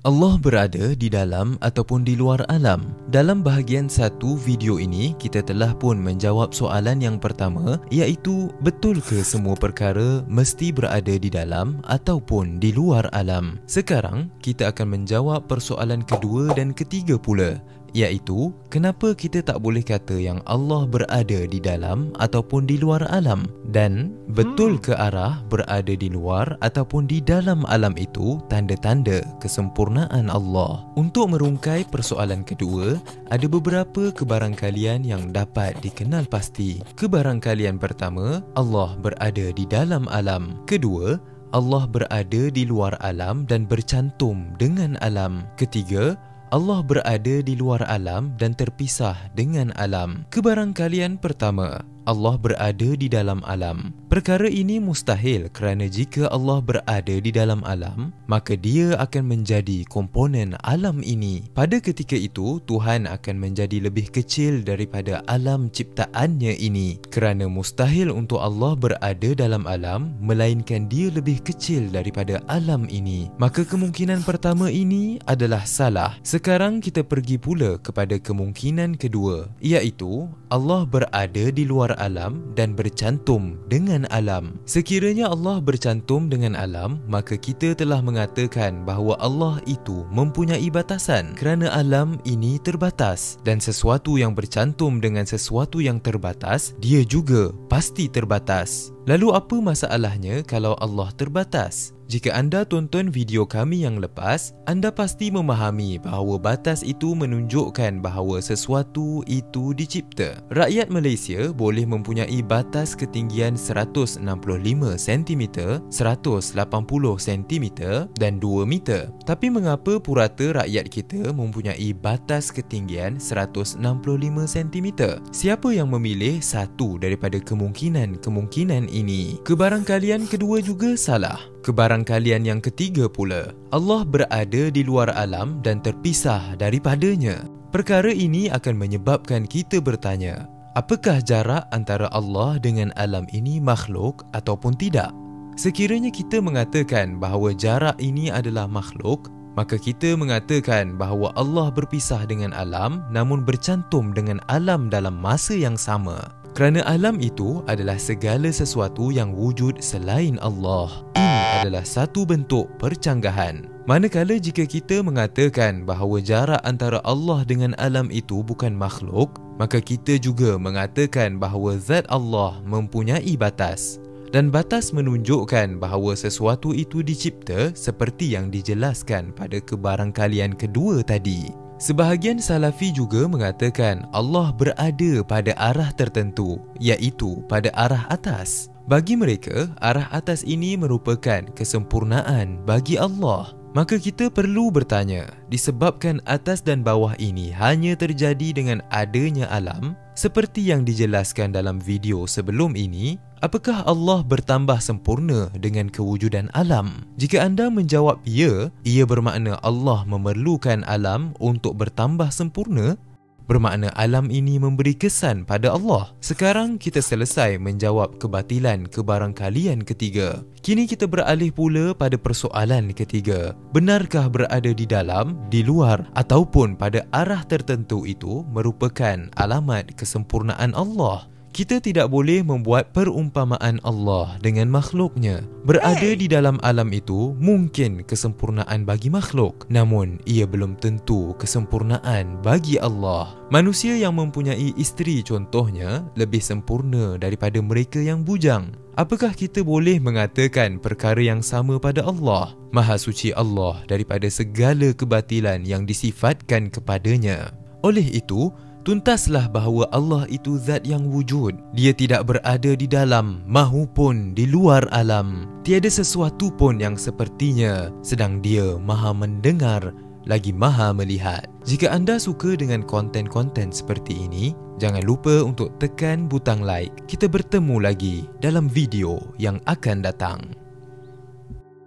Allah berada di dalam ataupun di luar alam. Dalam bahagian satu video ini, kita telah pun menjawab soalan yang pertama, iaitu betul ke semua perkara mesti berada di dalam ataupun di luar alam? Sekarang, kita akan menjawab persoalan kedua dan ketiga pula, iaitu kenapa kita tak boleh kata yang Allah berada di dalam ataupun di luar alam, dan betul ke arah berada di luar ataupun di dalam alam itu tanda-tanda kesempurnaan Allah. Untuk merungkai persoalan kedua, ada beberapa kebarangkalian yang dapat dikenal pasti. Kebarangkalian pertama, Allah berada di dalam alam. Kedua, Allah berada di luar alam dan bercantum dengan alam. Ketiga, Allah berada di luar alam dan terpisah dengan alam. Kebarangkalian pertama, Allah berada di dalam alam. Perkara ini mustahil kerana jika Allah berada di dalam alam, maka dia akan menjadi komponen alam ini. Pada ketika itu, Tuhan akan menjadi lebih kecil daripada alam ciptaannya ini. Kerana mustahil untuk Allah berada dalam alam, melainkan dia lebih kecil daripada alam ini. Maka kemungkinan pertama ini adalah salah. Sekarang kita pergi pula kepada kemungkinan kedua, iaitu Allah berada di luar alam dan bercantum dengan alam. Sekiranya Allah bercantum dengan alam, maka kita telah mengatakan bahawa Allah itu mempunyai batasan kerana alam ini terbatas, dan sesuatu yang bercantum dengan sesuatu yang terbatas, dia juga pasti terbatas. Lalu apa masalahnya kalau Allah terbatas? Jika anda tonton video kami yang lepas, anda pasti memahami bahawa batas itu menunjukkan bahawa sesuatu itu dicipta. Rakyat Malaysia boleh mempunyai batas ketinggian 165 cm, 180 cm dan 2 meter. Tapi mengapa purata rakyat kita mempunyai batas ketinggian 165 cm? Siapa yang memilih satu daripada kemungkinan ini? Kebarangkalian kedua juga salah. Kebarangkalian yang ketiga pula, Allah berada di luar alam dan terpisah daripadanya. Perkara ini akan menyebabkan kita bertanya, apakah jarak antara Allah dengan alam ini makhluk ataupun tidak? Sekiranya kita mengatakan bahawa jarak ini adalah makhluk, maka kita mengatakan bahawa Allah berpisah dengan alam namun bercantum dengan alam dalam masa yang sama. Kerana alam itu adalah segala sesuatu yang wujud selain Allah. Ini adalah satu bentuk percanggahan. Manakala jika kita mengatakan bahawa jarak antara Allah dengan alam itu bukan makhluk, maka kita juga mengatakan bahawa zat Allah mempunyai batas. Dan batas menunjukkan bahawa sesuatu itu dicipta seperti yang dijelaskan pada kebarangkalian kedua tadi. Sebahagian Salafi juga mengatakan Allah berada pada arah tertentu, iaitu pada arah atas. Bagi mereka, arah atas ini merupakan kesempurnaan bagi Allah. Maka kita perlu bertanya, disebabkan atas dan bawah ini hanya terjadi dengan adanya alam, seperti yang dijelaskan dalam video sebelum ini, apakah Allah bertambah sempurna dengan kewujudan alam? Jika anda menjawab ya, ia bermakna Allah memerlukan alam untuk bertambah sempurna. Bermakna alam ini memberi kesan pada Allah. Sekarang kita selesai menjawab kebatilan kebarangkalian ketiga. Kini kita beralih pula pada persoalan ketiga. Benarkah berada di dalam, di luar ataupun pada arah tertentu itu merupakan alamat kesempurnaan Allah? Kita tidak boleh membuat perumpamaan Allah dengan makhluknya. Berada di dalam alam itu mungkin kesempurnaan bagi makhluk, namun ia belum tentu kesempurnaan bagi Allah. Manusia yang mempunyai isteri contohnya lebih sempurna daripada mereka yang bujang. Apakah kita boleh mengatakan perkara yang sama pada Allah? Maha suci Allah daripada segala kebatilan yang disifatkan kepadanya. Oleh itu, tuntaslah bahawa Allah itu zat yang wujud. Dia tidak berada di dalam mahupun di luar alam. Tiada sesuatu pun yang sepertinya, sedang dia maha mendengar lagi maha melihat. Jika anda suka dengan konten-konten seperti ini, jangan lupa untuk tekan butang like. Kita bertemu lagi dalam video yang akan datang.